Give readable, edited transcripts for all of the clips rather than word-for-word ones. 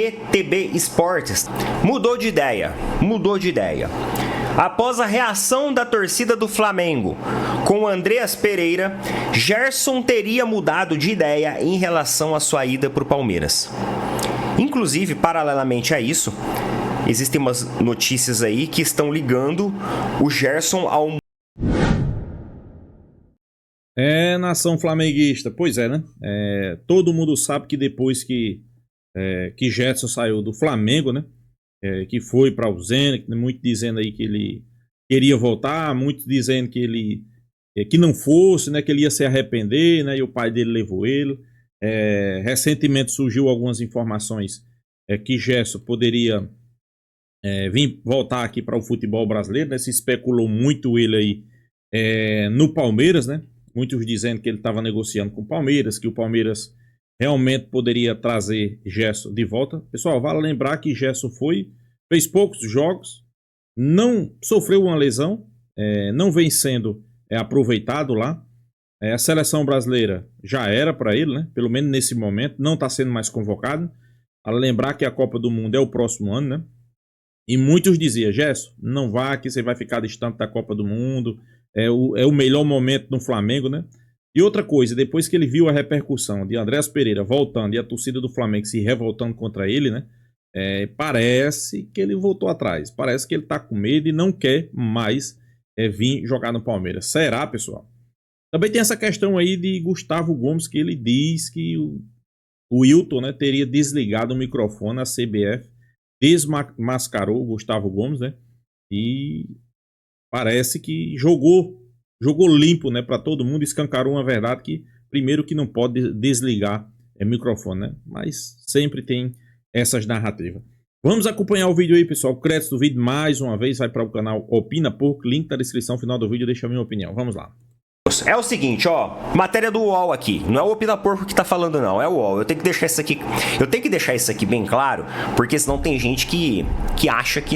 TB Esportes mudou de ideia. Após a reação da torcida do Flamengo com Andreas Pereira, Gerson teria mudado de ideia em relação à sua ida para o Palmeiras. Inclusive, paralelamente a isso, existem umas notícias aí que estão ligando o Gerson ao... Nação flamenguista, pois é, né? Todo mundo sabe que depois que Gerson saiu do Flamengo, né? Que foi para o Zenit, muitos dizendo aí que ele queria voltar, muitos dizendo que ele que não fosse, né? Que ele ia se arrepender, né? E o pai dele levou ele. Recentemente surgiu algumas informações que Gerson poderia vir voltar aqui para o futebol brasileiro, né? Se especulou muito ele aí no Palmeiras, né? Muitos dizendo que ele estava negociando com o Palmeiras, que o Palmeiras realmente poderia trazer Gerson de volta. Pessoal, vale lembrar que Gerson fez poucos jogos, não sofreu uma lesão, não vem sendo aproveitado lá. A seleção brasileira já era para ele, né? Pelo menos nesse momento, não está sendo mais convocado. Vale lembrar que a Copa do Mundo é o próximo ano, né? E muitos diziam, Gerson, não vá que você vai ficar distante da Copa do Mundo, é o melhor momento no Flamengo, né? E outra coisa, depois que ele viu a repercussão de Andreas Pereira voltando e a torcida do Flamengo se revoltando contra ele, né? Parece que ele voltou atrás. Parece que ele tá com medo e não quer mais vir jogar no Palmeiras. Será, pessoal? Também tem essa questão aí de Gustavo Gomes, que ele diz que o Wilton, né, teria desligado o microfone, a CBF desmascarou o Gustavo Gomes, né? E parece que jogou limpo, né, para todo mundo, escancarou uma verdade que, primeiro, que não pode desligar microfone, né? Mas sempre tem essas narrativas. Vamos acompanhar o vídeo aí, pessoal. O crédito do vídeo, mais uma vez, vai para o canal Opina Porco. Link na descrição final do vídeo, deixa a minha opinião. Vamos lá. É o seguinte, ó, matéria do UOL aqui, não é o Opina Porco que tá falando não, é o UOL. Eu tenho que deixar isso aqui bem claro, porque senão tem gente que acha que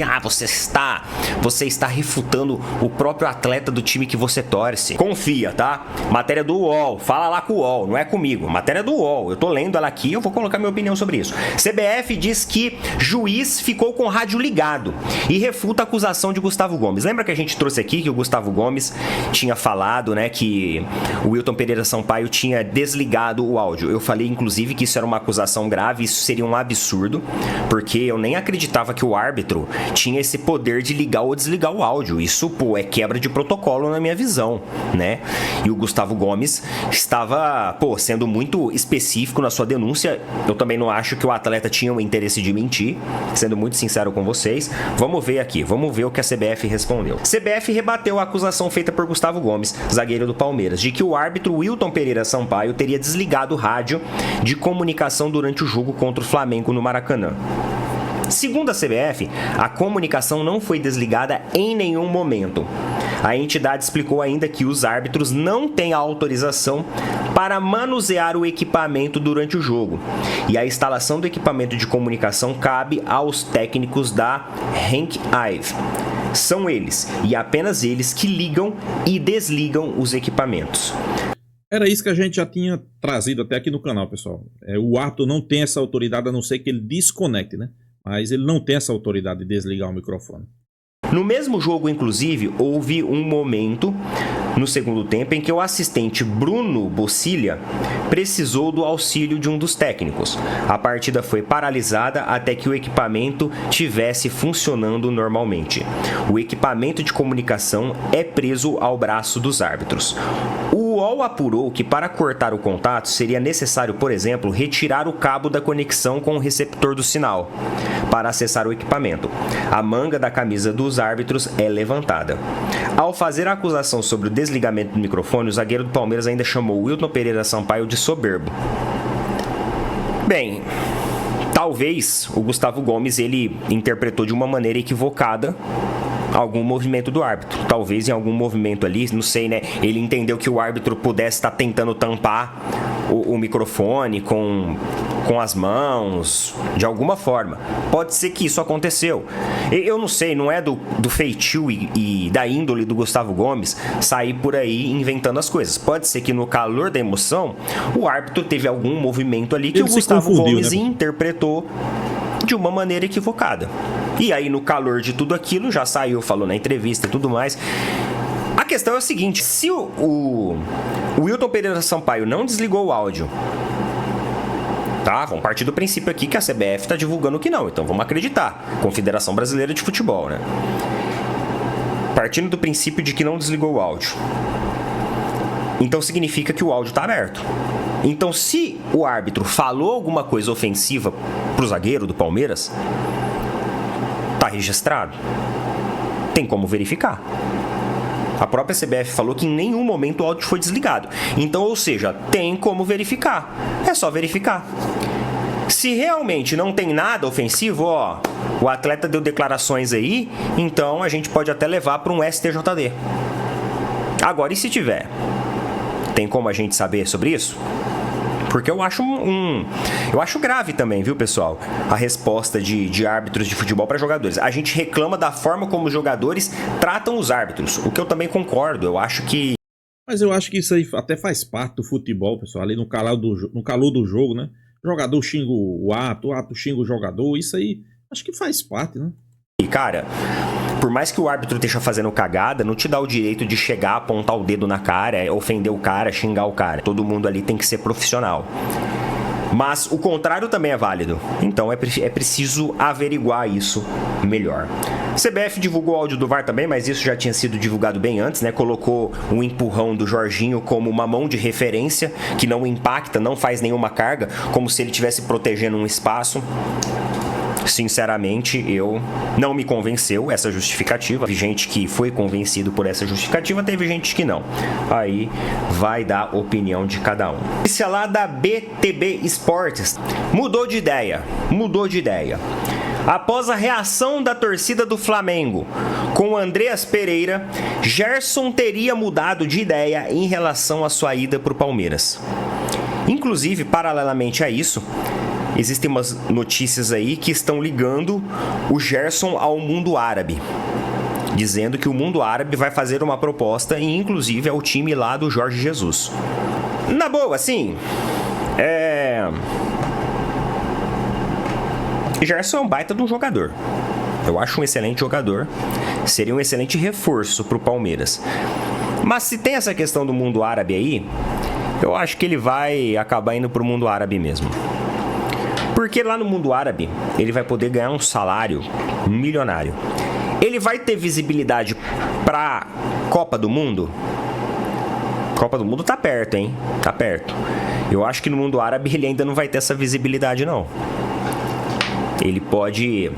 você está refutando o próprio atleta do time que você torce. Confia, tá? Matéria do UOL, fala lá com o UOL, não é comigo. Matéria do UOL, eu tô lendo ela aqui, eu vou colocar minha opinião sobre isso. CBF diz que juiz ficou com o rádio ligado e refuta a acusação de Gustavo Gomes. Lembra que a gente trouxe aqui que o Gustavo Gomes tinha falado, né, que o Wilton Pereira Sampaio tinha desligado o áudio. Eu falei, inclusive, que isso era uma acusação grave, isso seria um absurdo, porque eu nem acreditava que o árbitro tinha esse poder de ligar ou desligar o áudio. Isso, é quebra de protocolo na minha visão, né? E o Gustavo Gomes estava, sendo muito específico na sua denúncia. Eu também não acho que o atleta tinha o interesse de mentir, sendo muito sincero com vocês. Vamos ver aqui, vamos ver o que a CBF respondeu. CBF rebateu a acusação feita por Gustavo Gomes, zagueiro do Palmeiras, de que o árbitro Wilton Pereira Sampaio teria desligado o rádio de comunicação durante o jogo contra o Flamengo no Maracanã. Segundo a CBF, a comunicação não foi desligada em nenhum momento. A entidade explicou ainda que os árbitros não têm a autorização para manusear o equipamento durante o jogo, e a instalação do equipamento de comunicação cabe aos técnicos da Henk Ive. São eles, e apenas eles, que ligam e desligam os equipamentos. Era isso que a gente já tinha trazido até aqui no canal, pessoal. O árbitro não tem essa autoridade, a não ser que ele desconecte, né? Mas ele não tem essa autoridade de desligar o microfone. No mesmo jogo, inclusive, houve um momento no segundo tempo em que o assistente Bruno Bocilha precisou do auxílio de um dos técnicos. A partida foi paralisada até que o equipamento tivesse funcionando normalmente. O equipamento de comunicação é preso ao braço dos árbitros. O UOL apurou que para cortar o contato seria necessário, por exemplo, retirar o cabo da conexão com o receptor do sinal para acessar o equipamento. A manga da camisa dos árbitros é levantada. Ao fazer a acusação sobre o desligamento do microfone, o zagueiro do Palmeiras ainda chamou Wilton Pereira Sampaio de soberbo. Bem, talvez o Gustavo Gomes ele interpretou de uma maneira equivocada algum movimento do árbitro. Talvez em algum movimento ali, não sei, né? Ele entendeu que o árbitro pudesse estar tentando tampar o microfone com as mãos, de alguma forma. Pode ser que isso aconteceu. Eu não sei, não é do feitio e da índole do Gustavo Gomes sair por aí inventando as coisas. Pode ser que no calor da emoção, o árbitro teve algum movimento ali que o Gustavo Gomes, né, interpretou de uma maneira equivocada. E aí, no calor de tudo aquilo, já saiu, falou na entrevista e tudo mais. A questão é o seguinte, se o Wilton Pereira Sampaio não desligou o áudio, tá? Vamos partir do princípio aqui que a CBF tá divulgando que não, então vamos acreditar. Confederação Brasileira de Futebol, né? Partindo do princípio de que não desligou o áudio. Então significa que o áudio tá aberto. Então, se o árbitro falou alguma coisa ofensiva pro zagueiro do Palmeiras, tá registrado. Tem como verificar. A própria CBF falou que em nenhum momento o áudio foi desligado. Então, ou seja, tem como verificar. É só verificar. Se realmente não tem nada ofensivo, ó, o atleta deu declarações aí, então a gente pode até levar para um STJD. Agora, e se tiver? Tem como a gente saber sobre isso? Porque eu acho eu acho grave também, viu, pessoal? A resposta de árbitros de futebol para jogadores. A gente reclama da forma como os jogadores tratam os árbitros, o que eu também concordo. Eu acho que... Mas eu acho que isso aí até faz parte do futebol, pessoal. Ali no calor do jogo, né? O jogador xinga o ato xinga o jogador. Isso aí, acho que faz parte, né? E, cara, por mais que o árbitro esteja fazendo cagada, não te dá o direito de chegar, apontar o dedo na cara, ofender o cara, xingar o cara. Todo mundo ali tem que ser profissional. Mas o contrário também é válido. Então é preciso averiguar isso melhor. CBF divulgou o áudio do VAR também, mas isso já tinha sido divulgado bem antes, né? Colocou o empurrão do Jorginho como uma mão de referência, que não impacta, não faz nenhuma carga, como se ele estivesse protegendo um espaço. Sinceramente, não me convenceu essa justificativa. Teve gente que foi convencido por essa justificativa, teve gente que não. Aí vai dar opinião de cada um. Notícia lá da BTB Esportes. Mudou de ideia. Após a reação da torcida do Flamengo com Andreas Pereira, Gerson teria mudado de ideia em relação à sua ida para o Palmeiras. Inclusive, paralelamente a isso, existem umas notícias aí que estão ligando o Gerson ao mundo árabe, dizendo que o mundo árabe vai fazer uma proposta e inclusive ao time lá do Jorge Jesus. Na boa, assim, Gerson é um baita de um jogador. Eu acho um excelente jogador. Seria um excelente reforço pro Palmeiras. Mas se tem essa questão do mundo árabe aí, eu acho que ele vai acabar indo pro mundo árabe mesmo. Porque lá no mundo árabe, ele vai poder ganhar um salário milionário. Ele vai ter visibilidade pra Copa do Mundo? Copa do Mundo tá perto, hein? Tá perto. Eu acho que no mundo árabe ele ainda não vai ter essa visibilidade, não. Ele pode...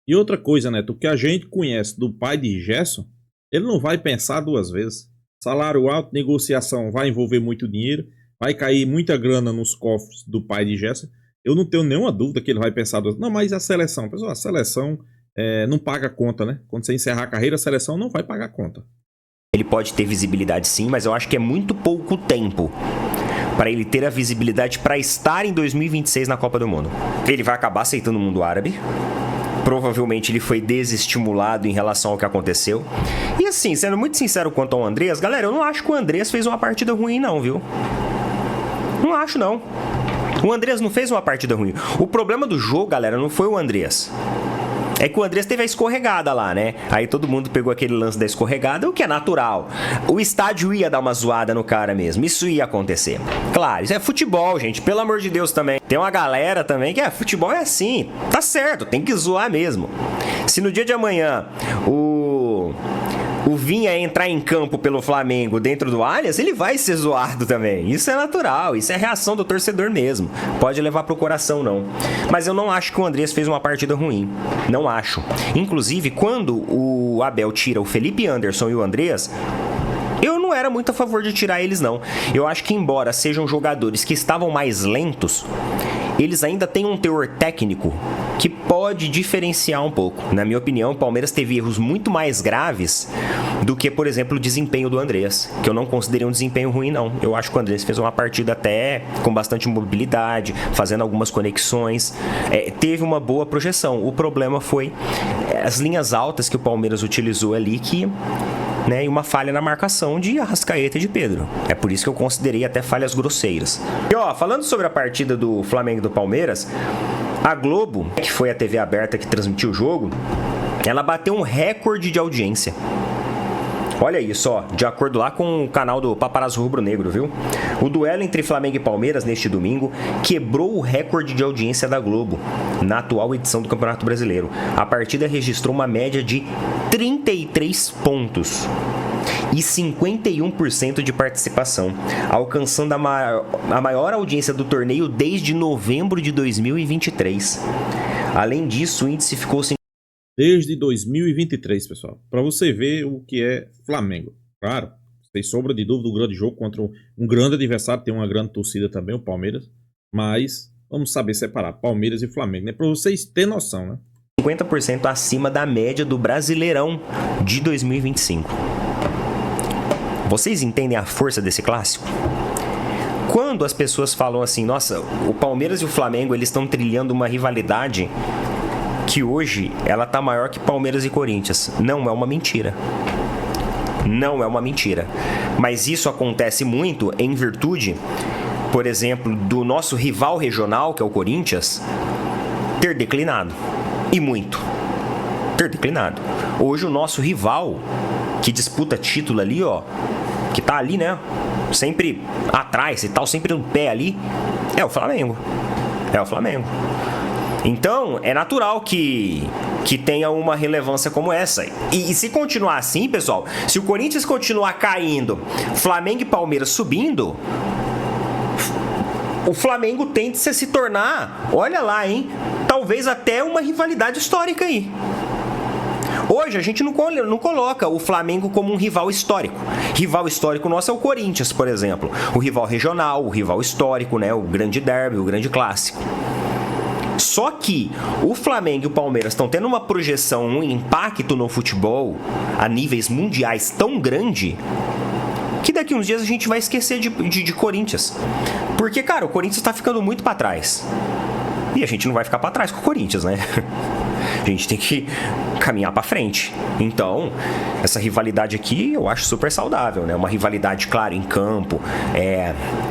E outra coisa, Neto, o que a gente conhece do pai de Gerson, ele não vai pensar duas vezes. Salário alto, negociação vai envolver muito dinheiro, vai cair muita grana nos cofres do pai de Gerson. Eu não tenho nenhuma dúvida que ele vai pensar... Não, mas a seleção... Pessoal, a seleção não paga conta, né? Quando você encerrar a carreira, a seleção não vai pagar conta. Ele pode ter visibilidade sim, mas eu acho que é muito pouco tempo para ele ter a visibilidade para estar em 2026 na Copa do Mundo. Ele vai acabar aceitando o mundo árabe. Provavelmente ele foi desestimulado em relação ao que aconteceu. E assim, sendo muito sincero quanto ao Andreas, galera, eu não acho que o Andreas fez uma partida ruim não, viu? Não acho não. O Andreas não fez uma partida ruim. O problema do jogo, galera, não foi o Andreas. É que o Andreas teve a escorregada lá, né? Aí todo mundo pegou aquele lance da escorregada, o que é natural. O estádio ia dar uma zoada no cara mesmo. Isso ia acontecer. Claro, isso é futebol, gente. Pelo amor de Deus também. Tem uma galera também que futebol é assim. Tá certo, tem que zoar mesmo. Se no dia de amanhã o Vinha entrar em campo pelo Flamengo dentro do Allianz, ele vai ser zoado também. Isso é natural, isso é reação do torcedor mesmo. Pode levar pro coração, não. Mas eu não acho que o Andreas fez uma partida ruim. Não acho. Inclusive, quando o Abel tira o Felipe Anderson e o Andreas, eu não era muito a favor de tirar eles, não. Eu acho que, embora sejam jogadores que estavam mais lentos, eles ainda têm um teor técnico que pode diferenciar um pouco. Na minha opinião, o Palmeiras teve erros muito mais graves do que, por exemplo, o desempenho do Andreas, que eu não considerei um desempenho ruim, não. Eu acho que o Andreas fez uma partida até com bastante mobilidade, fazendo algumas conexões, teve uma boa projeção. O problema foi as linhas altas que o Palmeiras utilizou ali, e uma falha na marcação de Arrascaeta e de Pedro. É por isso que eu considerei até falhas grosseiras. E falando sobre a partida do Flamengo e do Palmeiras, A Globo, que foi a TV aberta que transmitiu o jogo, ela bateu um recorde de audiência. Olha isso, ó, de acordo lá com o canal do Paparazzo Rubro Negro, viu? O duelo entre Flamengo e Palmeiras neste domingo quebrou o recorde de audiência da Globo na atual edição do Campeonato Brasileiro. A partida registrou uma média de 33 pontos e 51% de participação, alcançando a maior audiência do torneio desde novembro de 2023. Além disso, o índice ficou desde 2023, pessoal. Para você ver o que é Flamengo. Claro, sem sombra de dúvida, um grande jogo contra um grande adversário, tem uma grande torcida também, o Palmeiras. Mas vamos saber separar Palmeiras e Flamengo, né? Para vocês terem noção, né? 50% acima da média do Brasileirão de 2025. Vocês entendem a força desse clássico? Quando as pessoas falam assim, nossa, o Palmeiras e o Flamengo, eles estão trilhando uma rivalidade que hoje ela tá maior que Palmeiras e Corinthians. Não é uma mentira. Não é uma mentira. Mas isso acontece muito em virtude, por exemplo, do nosso rival regional, que é o Corinthians, ter declinado. E muito. Ter declinado. Hoje o nosso rival, que disputa título ali, ó, que tá ali, né, sempre atrás e tal, sempre no pé ali, é o Flamengo. É o Flamengo. Então, é natural que tenha uma relevância como essa. E se continuar assim, pessoal, se o Corinthians continuar caindo, Flamengo e Palmeiras subindo, o Flamengo tende a se tornar, olha lá, hein, talvez até uma rivalidade histórica aí. Hoje a gente não coloca o Flamengo como um rival histórico. Rival histórico nosso é o Corinthians, por exemplo. O rival regional, o rival histórico, né, o grande derby, o grande clássico. Só que o Flamengo e o Palmeiras estão tendo uma projeção, um impacto no futebol a níveis mundiais tão grande que daqui uns dias a gente vai esquecer de Corinthians. Porque, cara, o Corinthians tá ficando muito pra trás. E a gente não vai ficar pra trás com o Corinthians, né? A gente tem que caminhar pra frente. Então, essa rivalidade aqui eu acho super saudável, né? Uma rivalidade, claro, em campo,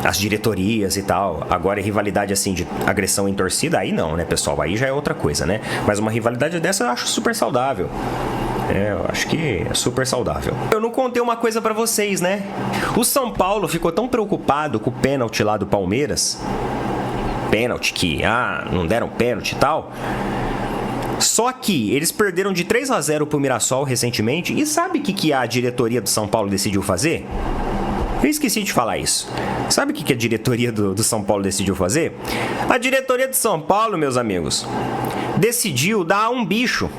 as diretorias e tal. Agora, rivalidade assim de agressão em torcida, aí não, né, pessoal? Aí já é outra coisa, né? Mas uma rivalidade dessa eu acho super saudável. Eu acho que é super saudável. Eu não contei uma coisa pra vocês, né? O São Paulo ficou tão preocupado com o pênalti lá do Palmeiras. Pênalti que, não deram pênalti e tal. Só que eles perderam de 3-0 pro Mirassol recentemente. E sabe o que a diretoria do São Paulo decidiu fazer? Eu esqueci de falar isso. Sabe o que a diretoria do São Paulo decidiu fazer? A diretoria do São Paulo, meus amigos, decidiu dar um bicho.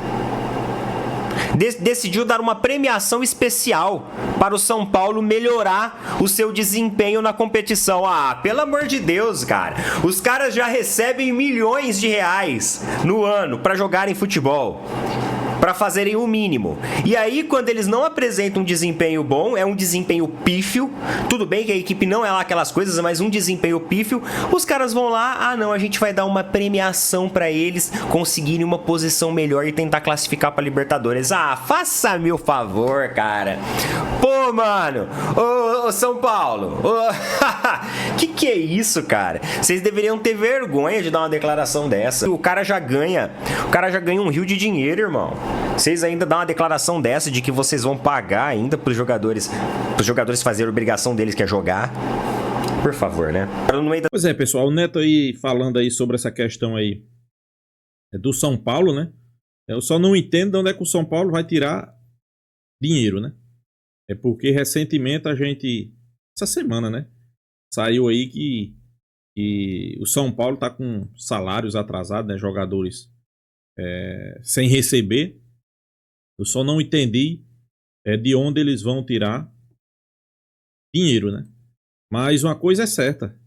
Decidiu dar uma premiação especial para o São Paulo melhorar o seu desempenho na competição. Pelo amor de Deus, cara. Os caras já recebem milhões de reais no ano para jogarem futebol, para fazerem o mínimo. E aí, quando eles não apresentam um desempenho bom, é um desempenho pífio, tudo bem que a equipe não é lá aquelas coisas, mas um desempenho pífio, os caras vão lá, não, a gente vai dar uma premiação para eles conseguirem uma posição melhor e tentar classificar para Libertadores. Faça-me o favor, cara. Pô, mano, ô São Paulo, que é isso, cara? Vocês deveriam ter vergonha de dar uma declaração dessa. O cara já ganha um rio de dinheiro, irmão. Vocês ainda dão uma declaração dessa de que vocês vão pagar ainda pros jogadores fazerem a obrigação deles, que é jogar. Por favor, né? Pois é, pessoal, o Neto aí falando aí sobre essa questão aí do São Paulo, né? Eu só não entendo de onde é que o São Paulo vai tirar dinheiro, né? É porque recentemente essa semana, né? Saiu aí que o São Paulo tá com salários atrasados, né? Jogadores sem receber. Eu só não entendi de onde eles vão tirar dinheiro, né? Mas uma coisa é certa.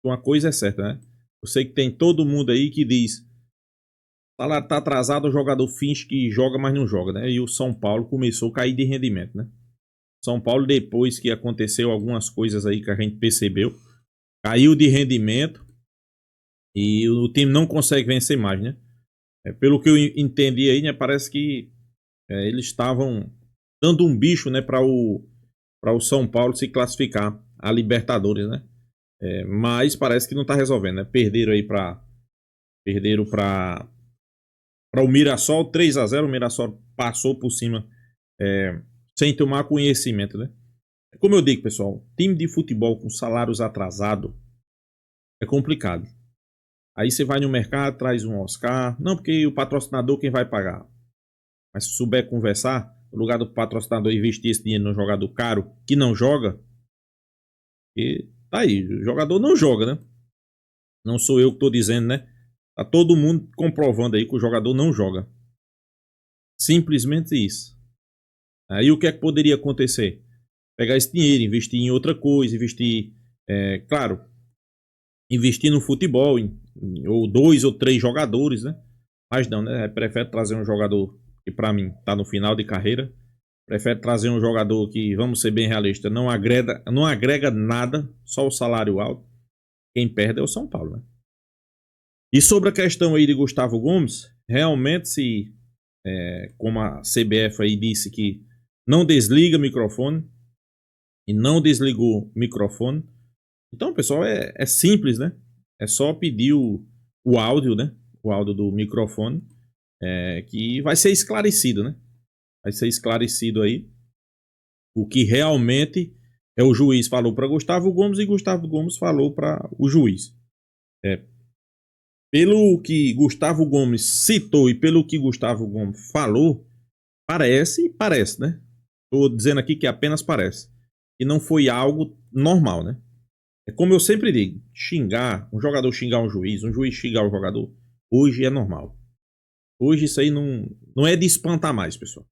Né? Eu sei que tem todo mundo aí que diz: o salário tá atrasado, o jogador finge que joga, mas não joga, né? E o São Paulo começou a cair de rendimento, né? São Paulo, depois que aconteceu algumas coisas aí que a gente percebeu, caiu de rendimento e o time não consegue vencer mais, né? Pelo que eu entendi aí, né? Parece que eles estavam dando um bicho, né? Para o São Paulo se classificar a Libertadores, né? Mas parece que não tá resolvendo, né? Perderam aí para Perderam para o Mirassol 3-0. O Mirassol passou por cima sem tomar conhecimento, né? Como eu digo, pessoal, time de futebol com salários atrasados é complicado. Aí você vai no mercado, traz um Oscar. Não, porque o patrocinador quem vai pagar. Mas se souber conversar, no lugar do patrocinador investir esse dinheiro no jogador caro que não joga, e tá aí, o jogador não joga, né? Não sou eu que tô dizendo, né? Tá todo mundo comprovando aí que o jogador não joga. Simplesmente isso. Aí o que é que poderia acontecer? Pegar esse dinheiro, investir em outra coisa, investir, claro, investir no futebol, ou 2 ou 3 jogadores, né? Mas não, né? Prefere trazer um jogador que pra mim tá no final de carreira. Prefere trazer um jogador que, vamos ser bem realistas, não agrega nada, só o salário alto. Quem perde é o São Paulo, né? E sobre a questão aí de Gustavo Gomes, realmente como a CBF aí disse que não desliga microfone, e não desligou microfone. Então, pessoal, é simples, né? É só pedir o áudio, né? O áudio do microfone, que vai ser esclarecido, né? Vai ser esclarecido aí o que realmente o juiz falou para Gustavo Gomes e Gustavo Gomes falou para o juiz. Pelo que Gustavo Gomes citou e pelo que Gustavo Gomes falou, parece, né? Estou dizendo aqui que apenas parece. E não foi algo normal, né? É como eu sempre digo, um jogador xingar um juiz xingar um jogador, hoje é normal. Hoje isso aí não é de espantar mais, pessoal.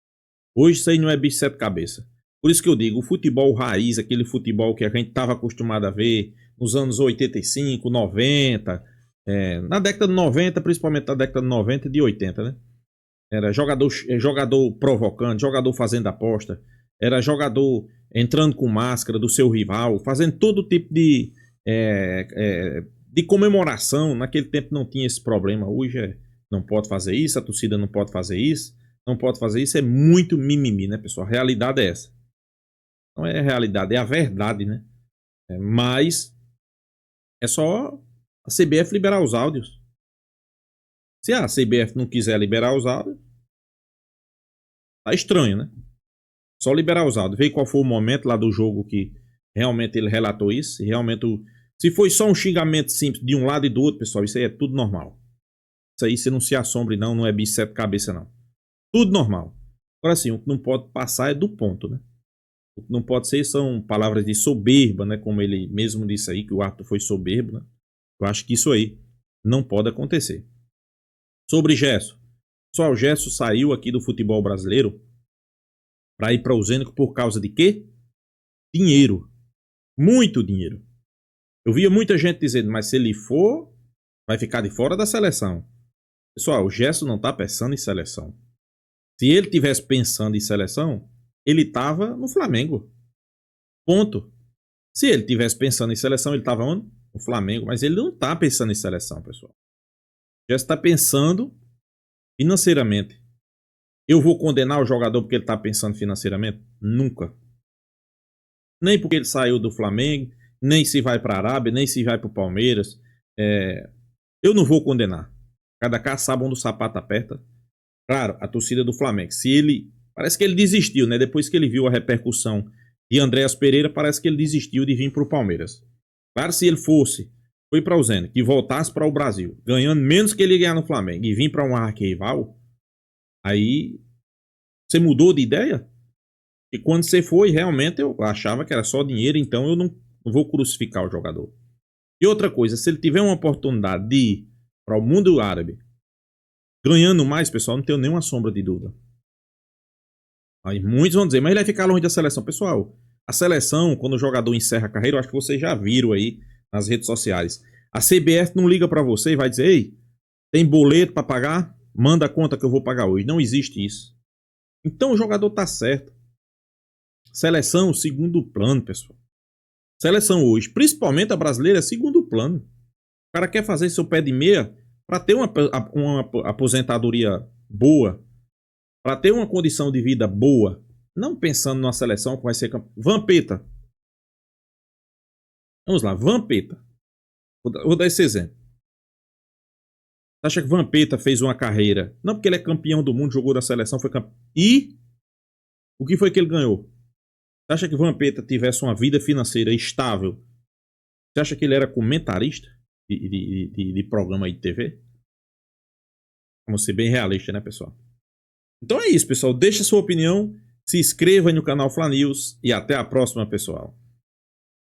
Hoje isso aí não é bicho de sete cabeças. Por isso que eu digo, o futebol raiz, aquele futebol que a gente estava acostumado a ver nos anos 85, 90, na década de 90, principalmente na década de 90 e de 80, né? Era jogador provocando, jogador fazendo aposta, era jogador entrando com máscara do seu rival, fazendo todo tipo de comemoração. Naquele tempo não tinha esse problema. Hoje não pode fazer isso, a torcida não pode fazer isso, não pode fazer isso. É muito mimimi, né, pessoal? A realidade é essa. Não é a realidade, é a verdade, né? Mas é só a CBF liberar os áudios. Se a CBF não quiser liberar os áudios, tá estranho, né? Só liberar os áudios. Ver qual foi o momento lá do jogo que realmente ele relatou isso. Se realmente se foi só um xingamento simples de um lado e do outro, pessoal, isso aí é tudo normal. Isso aí você não se assombre não é bicho sete cabeça não. Tudo normal. Agora sim, o que não pode passar é do ponto, né? O que não pode ser são palavras de soberba, né? Como ele mesmo disse aí, que o árbitro foi soberbo, né? Eu acho que isso aí não pode acontecer. Sobre Gerson. Pessoal, o Gerson saiu aqui do futebol brasileiro para ir para o Zênico por causa de quê? Dinheiro. Muito dinheiro. Eu via muita gente dizendo, mas se ele for, vai ficar de fora da seleção. Pessoal, o Gerson não está pensando em seleção. Se ele tivesse pensando em seleção, ele estava no Flamengo. Ponto. Se ele tivesse pensando em seleção, ele estava onde? No Flamengo. Mas ele não está pensando em seleção, pessoal. O Gerson está pensando financeiramente. Eu vou condenar o jogador porque ele está pensando financeiramente? Nunca. Nem porque ele saiu do Flamengo, nem se vai para a Arábia, nem se vai para o Palmeiras. Eu não vou condenar. Cada caso sabe onde o sapato aperta. Claro, a torcida do Flamengo. Parece que ele desistiu, né? Depois que ele viu a repercussão de Andréas Pereira, parece que ele desistiu de vir para o Palmeiras. Claro, se ele foi para o Zenit, que voltasse para o Brasil, ganhando menos que ele ganhar no Flamengo, e vir para um arquirrival, aí você mudou de ideia? E quando você foi, realmente eu achava que era só dinheiro, então eu não vou crucificar o jogador. E outra coisa, se ele tiver uma oportunidade de ir para o mundo árabe, ganhando mais, pessoal, não tenho nenhuma sombra de dúvida. Aí muitos vão dizer, mas ele vai ficar longe da seleção. Pessoal, a seleção, quando o jogador encerra a carreira, eu acho que vocês já viram aí nas redes sociais. A CBF não liga para você e vai dizer, ei, tem boleto para pagar? Manda a conta que eu vou pagar hoje. Não existe isso. Então o jogador tá certo. Seleção, segundo plano, pessoal. Seleção hoje, principalmente a brasileira, é segundo plano. O cara quer fazer seu pé de meia para ter uma aposentadoria boa, para ter uma condição de vida boa, não pensando numa seleção que vai ser Vampeta. Vamos lá, Vampeta. Vou dar esse exemplo. Você acha que Vampeta fez uma carreira? Não porque ele é campeão do mundo, jogou na seleção, foi campeão. E o que foi que ele ganhou? Você acha que Vampeta tivesse uma vida financeira estável? Você acha que ele era comentarista de programa aí de TV? Vamos ser bem realista, né, pessoal? Então é isso, pessoal. Deixa sua opinião, se inscreva aí no canal Fla News e até a próxima, pessoal.